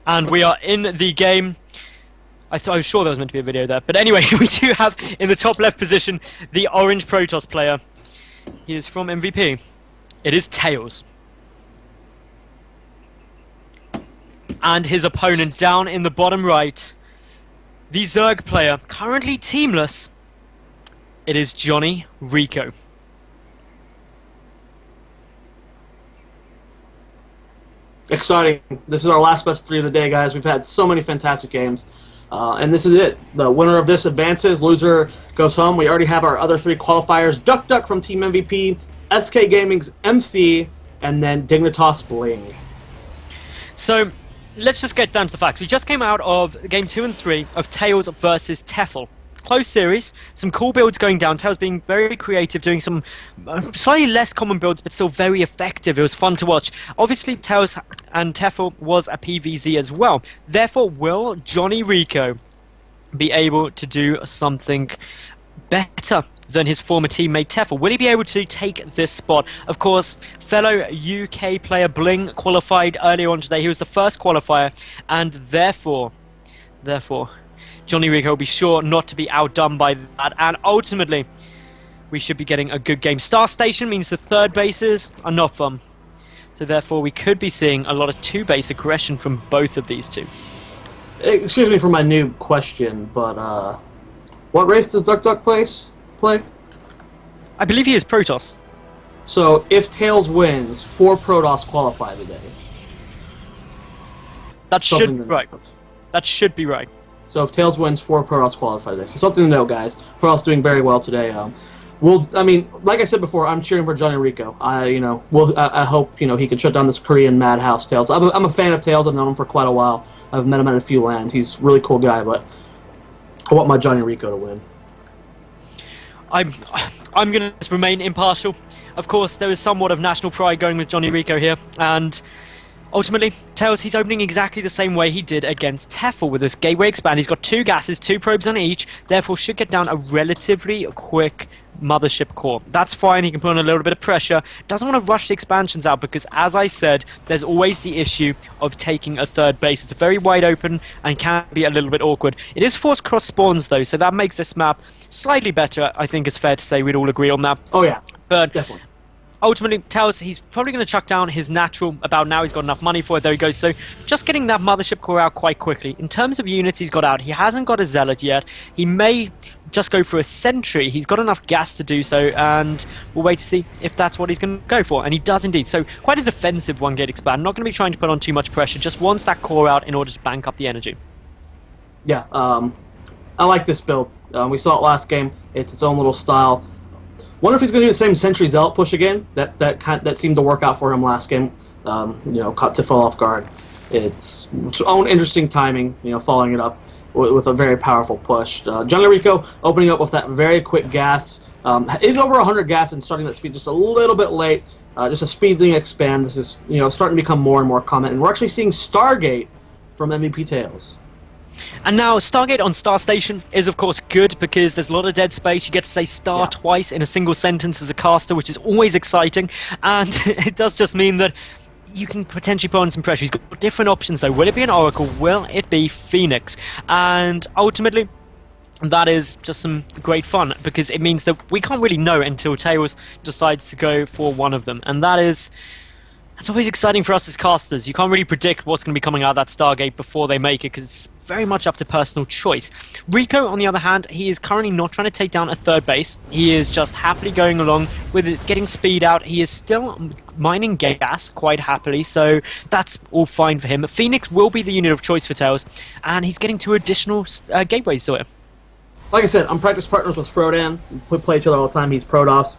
And we are in the game. I was sure there was meant to be a video there. But anyway, we do have in the top left position the orange Protoss player. He is from MVP. It is TAiLS. And his opponent down in the bottom right, the Zerg player, currently teamless. It is JonnyREcco. Exciting. This is our last best of 3 of the day, guys. We've had so many fantastic games. And this is it. The winner of this advances, loser goes home. We already have our other 3 qualifiers. Duck from Team MVP, SK Gaming's MC, and then Dignitas Bling. So, let's just get down to the facts. We just came out of game 2 and 3 of TAiLS versus TEFL. Close series, some cool builds going down. TAiLS being very creative, doing some slightly less common builds, but still very effective. It was fun to watch. Obviously, TAiLS and TEFL was a PvZ as well. Therefore, will JonnyREcco be able to do something better than his former teammate TEFL? Will he be able to take this spot? Of course, fellow UK player Bling qualified earlier on today. He was the first qualifier, and therefore, JonnyREcco will be sure not to be outdone by that, and ultimately, we should be getting a good game. Star Station means the third bases are not fun, so therefore we could be seeing a lot of 2-base aggression from both of these two. Excuse me for my new question, but what race does Duck play? I believe he is Protoss. So if TAiLS wins, 4 Protoss qualify today. That should be right. That should be right. So if TAiLS wins, 4 Protoss qualify today. So something to know, guys. Protoss doing very well today. I mean, like I said before, I'm cheering for JonnyREcco. I hope he can shut down this Korean madhouse TAiLS. I'm a fan of TAiLS. I've known him for quite a while. I've met him at a few lands. He's a really cool guy, but I want my JonnyREcco to win. I'm going to remain impartial. Of course, there is somewhat of national pride going with JonnyREcco here, and ultimately, TAiLS, he's opening exactly the same way he did against TEFL with this gateway expand. He's got 2 gases, 2 probes on each, therefore should get down a relatively quick mothership core. That's fine, he can put on a little bit of pressure. Doesn't want to rush the expansions out because, as I said, there's always the issue of taking a third base. It's very wide open and can be a little bit awkward. It is forced cross spawns though, so that makes this map slightly better. I think it's fair to say we'd all agree on that. Oh yeah, but definitely. Ultimately, TAiLS, he's probably going to chuck down his natural about now. He's got enough money for it. There he goes. So just getting that mothership core out quite quickly. In terms of units he's got out, he hasn't got a Zealot yet. He may just go for a Sentry. He's got enough gas to do so, and we'll wait to see if that's what he's going to go for. And he does indeed. So quite a defensive 1-gate expand. Not going to be trying to put on too much pressure. Just wants that core out in order to bank up the energy. Yeah, I like this build. We saw it last game. It's its own little style. Wonder if he's going to do the same Sentry Zealot push again. That seemed to work out for him last game. Caught TEFL off guard. It's own interesting timing. Following it up with a very powerful push. JonnyREcco opening up with that very quick gas. Is over 100 gas and starting that speed just a little bit late. Just a speeding expand. This is starting to become more and more common, and we're actually seeing Stargate from MVP TAiLS. And now, Stargate on Star Station is, of course, good because there's a lot of dead space. You get to say star twice in a single sentence as a caster, which is always exciting. And it does just mean that you can potentially put on some pressure. He's got different options, though. Will it be an Oracle? Will it be Phoenix? And ultimately, that is just some great fun because it means that we can't really know until TAiLS decides to go for one of them. And that's always exciting for us as casters. You can't really predict what's going to be coming out of that Stargate before they make it because it's very much up to personal choice. REcco, on the other hand, he is currently not trying to take down a third base. He is just happily going along with it, getting speed out. He is still mining gas quite happily, so that's all fine for him. Phoenix will be the unit of choice for TAiLS, and he's getting 2 additional gateways to it. Like I said, I'm practice partners with Frodan. We play each other all the time. He's Protoss.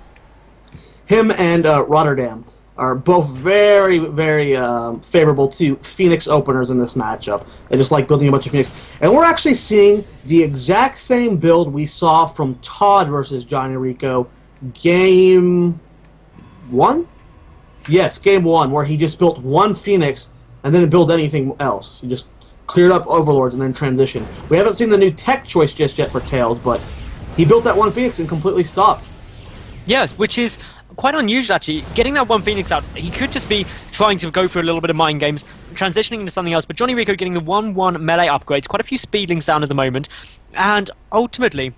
Him and Rotterdam are both very, very favorable to Phoenix openers in this matchup. They just like building a bunch of Phoenix. And we're actually seeing the exact same build we saw from Todd versus JonnyREcco game 1? Yes, game 1, where he just built 1 Phoenix and didn't build anything else. He just cleared up Overlords and then transitioned. We haven't seen the new tech choice just yet for TAiLS, but he built that 1 Phoenix and completely stopped. Yes, which is quite unusual, actually. Getting that one Phoenix out, he could just be trying to go for a little bit of mind games, transitioning into something else, but JonnyREcco getting the 1-1 melee upgrades, quite a few speedlings down at the moment, and ultimately,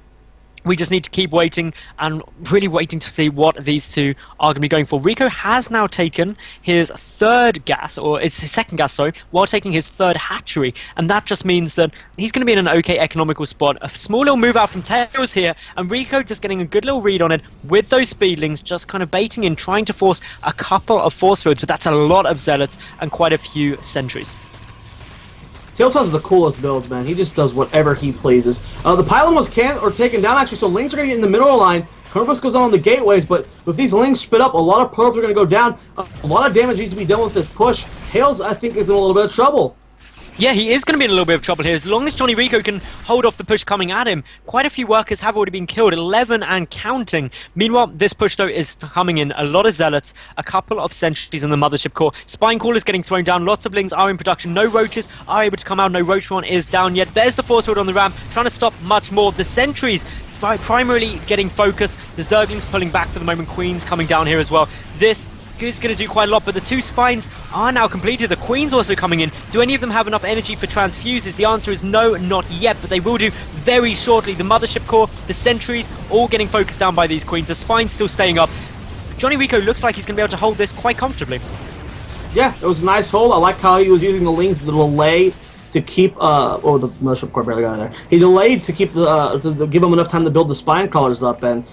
we just need to keep waiting and really waiting to see what these two are going to be going for. Rico has now taken his third gas, or it's his second gas, sorry, while taking his third hatchery. And that just means that he's going to be in an okay economical spot. A small little move out from TAiLS here, and Rico just getting a good little read on it with those speedlings, just kind of baiting in, trying to force a couple of force fields, but that's a lot of zealots and quite a few sentries. TAiLS has the coolest builds, man. He just does whatever he pleases. The pylon was taken down, actually, so Lings are going to get in the middle of the line. Kerberos goes on the gateways, but with these Lings spit up, a lot of probes are going to go down. A lot of damage needs to be done with this push. TAiLS, I think, is in a little bit of trouble. Yeah, he is going to be in a little bit of trouble here. As long as JonnyREcco can hold off the push coming at him, quite a few workers have already been killed, 11 and counting. Meanwhile, this push, though, is coming in. A lot of zealots, a couple of sentries in the mothership core. Spine Callers getting thrown down. Lots of Lings are in production. No Roaches are able to come out. No Roach one is down yet. There's the force field on the ramp, trying to stop much more. The sentries primarily getting focused. The Zerglings pulling back for the moment. Queens coming down here as well. This is going to do quite a lot, but the two spines are now completed. The Queen's also coming in. Do any of them have enough energy for transfuses? The answer is no, not yet, but they will do very shortly. The mothership core, the sentries, all getting focused down by these Queens. The spine's still staying up. JonnyREcco looks like he's going to be able to hold this quite comfortably. Yeah, it was a nice hold. I like how he was using the Lings, the delay to keep, oh, the mothership core barely got in there. He delayed to keep the, to give him enough time to build the spine crawlers up, and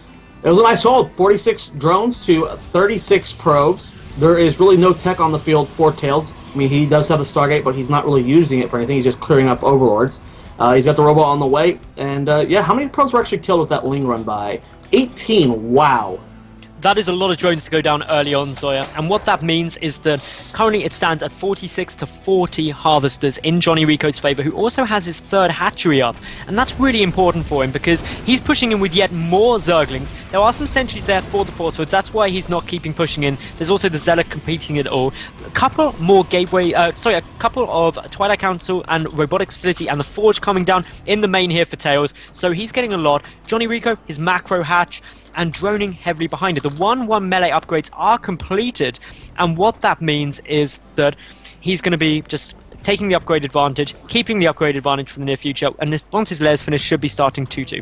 it was a nice hold. 46 drones to 36 probes. There is really no tech on the field for TAiLS. I mean, he does have the Stargate, but he's not really using it for anything. He's just clearing up Overlords. He's got the robot on the way. And, yeah, how many probes were actually killed with that Ling run by? 18. Wow. That is a lot of drones to go down early on, Zoya, and what that means is that currently it stands at 46 to 40 harvesters in JonnyREcco's favour, who also has his third hatchery up, and that's really important for him because he's pushing in with yet more Zerglings. There are some sentries there for the force fields, that's why he's not keeping pushing in. There's also the Zealot competing it all. A couple more a couple of Twilight Council and Robotics Facility and the Forge coming down in the main here for TAiLS, so he's getting a lot. JonnyREcco, his macro hatch, and droning heavily behind it. The 1-1 melee upgrades are completed, and what that means is that he's going to be just taking the upgrade advantage, keeping the upgrade advantage for the near future, and once his layers finish, should be starting 2-2.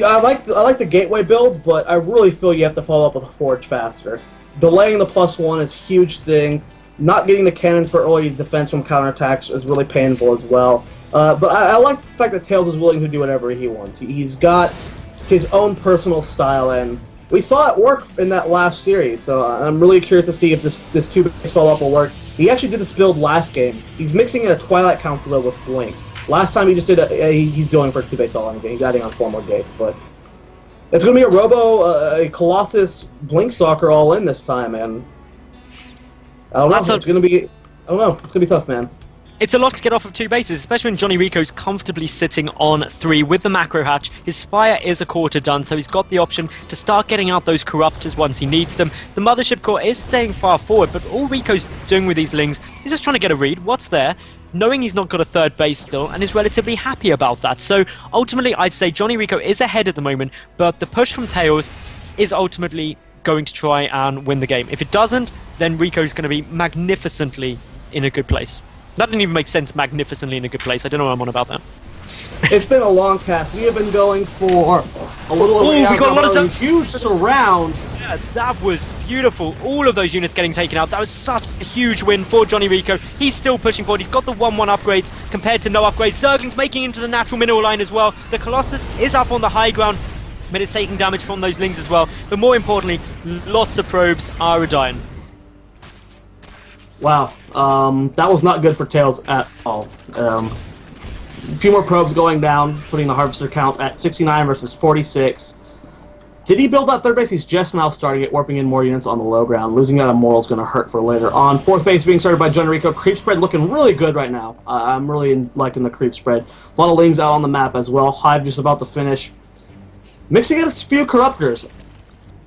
I like the gateway builds, but I really feel you have to follow up with a Forge faster. Delaying the +1 is a huge thing. Not getting the cannons for early defense from counterattacks is really painful as well. But I like the fact that TAiLS is willing to do whatever he wants. He's got his own personal style, and we saw it work in that last series, so I'm really curious to see if this 2-base follow-up will work. He actually did this build last game. He's mixing in a Twilight Council with Blink. Last time he just did he's going for a 2-base all in game. He's adding on 4 more gates, but it's going to be a Colossus Blink Stalker all in this time, and I don't know. It's going to be tough, man. It's a lot to get off of 2 bases, especially when JonnyREcco's comfortably sitting on 3 with the macro hatch. His Spire is a quarter done, so he's got the option to start getting out those Corruptors once he needs them. The Mothership Core is staying far forward, but all Rico's doing with these Lings is just trying to get a read. What's there? Knowing he's not got a 3rd base still, and is relatively happy about that. So ultimately, I'd say JonnyREcco is ahead at the moment, but the push from TAiLS is ultimately going to try and win the game. If it doesn't, then Rico's going to be magnificently in a good place. That didn't even make sense, magnificently in a good place. I don't know what I'm on about that. It's been a long cast. We have been going for a little over 8 hours. We got a lot of huge surround. Yeah, that was beautiful. All of those units getting taken out. That was such a huge win for JonnyREcco. He's still pushing forward. He's got the 1-1 upgrades compared to no upgrades. Zergling's making into the natural mineral line as well. The Colossus is up on the high ground, but it's taking damage from those Lings as well. But more importantly, lots of probes are dying. Wow, that was not good for TAiLS at all. A few more probes going down, putting the harvester count at 69 versus 46. Did he build that 3rd base? He's just now starting it, warping in more units on the low ground. Losing that on moral is going to hurt for later on. 4th base being started by JonnyREcco. Creep spread looking really good right now. I'm really liking the creep spread. A lot of Lings out on the map as well. Hive just about to finish. Mixing in a few Corruptors.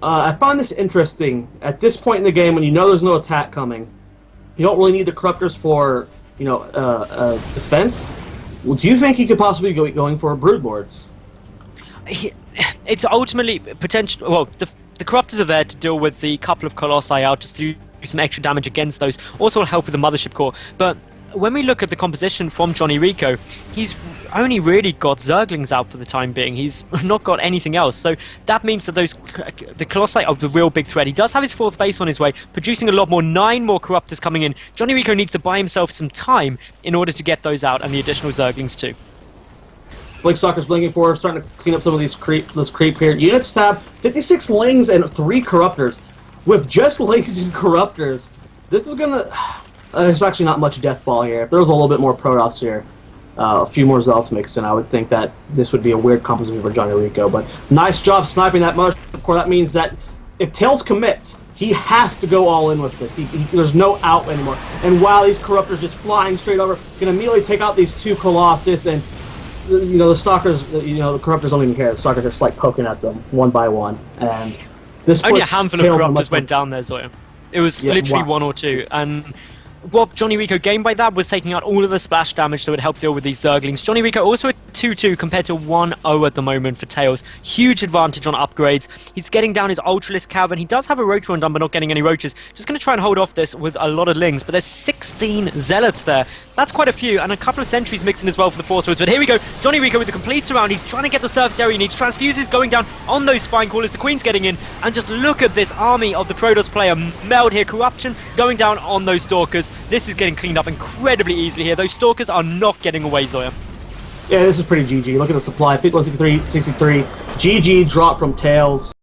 I find this interesting. At this point in the game, when you know there's no attack coming, you don't really need the Corruptors for, defense. Well, do you think he could possibly be going for Broodlords? it's ultimately potential. Well, the Corruptors are there to deal with the couple of Colossi out, just to do some extra damage against those. Also will help with the Mothership Core. But when we look at the composition from JonnyREcco, he's only really got Zerglings out for the time being. He's not got anything else. So that means that the Colossi are the real big threat. He does have his 4th base on his way, producing a lot more. 9 more Corruptors coming in. JonnyREcco needs to buy himself some time in order to get those out, and the additional Zerglings too. Blinkstalker's blinking forward, starting to clean up some of this creep here. Units have 56 Lings and 3 Corruptors. With just Lings and Corruptors, this is gonna... there's actually not much Death Ball here. If there was a little bit more Protoss here, a few more Zealots mixed in, I would think that this would be a weird composition for JonnyREcco. But nice job sniping that Mothership Core. That means that if TAiLS commits, he has to go all in with this. There's no out anymore. And while these Corruptors just flying straight over, can immediately take out these 2 Colossus, and the Stalkers, the Corruptors don't even care. The Stalkers are just like poking at them one by one, and this only a handful of TAiLS Corruptors went down there, Zoya. It was literally 1 or 2, and what JonnyREcco gained by that was taking out all of the splash damage that would help deal with these Zerglings. JonnyREcco also a 2-2 compared to 1-0 at the moment for TAiLS. Huge advantage on upgrades. He's getting down his Ultralisk Cavern. He does have a Roach Run done, but not getting any Roaches. Just going to try and hold off this with a lot of Lings, but there's 16 Zealots there. That's quite a few, and a couple of Sentries mixed in as well for the Force Words. But here we go, JonnyREcco with the complete surround. He's trying to get the surface area he needs. Transfuses going down on those Spine Callers. The Queen's getting in, and just look at this army of the Protoss player meld here. Corruption going down on those Stalkers. This is getting cleaned up incredibly easily here. Those Stalkers are not getting away, Zoya. Yeah, this is pretty GG. Look at the supply, 153, 63. GG drop from TAiLS.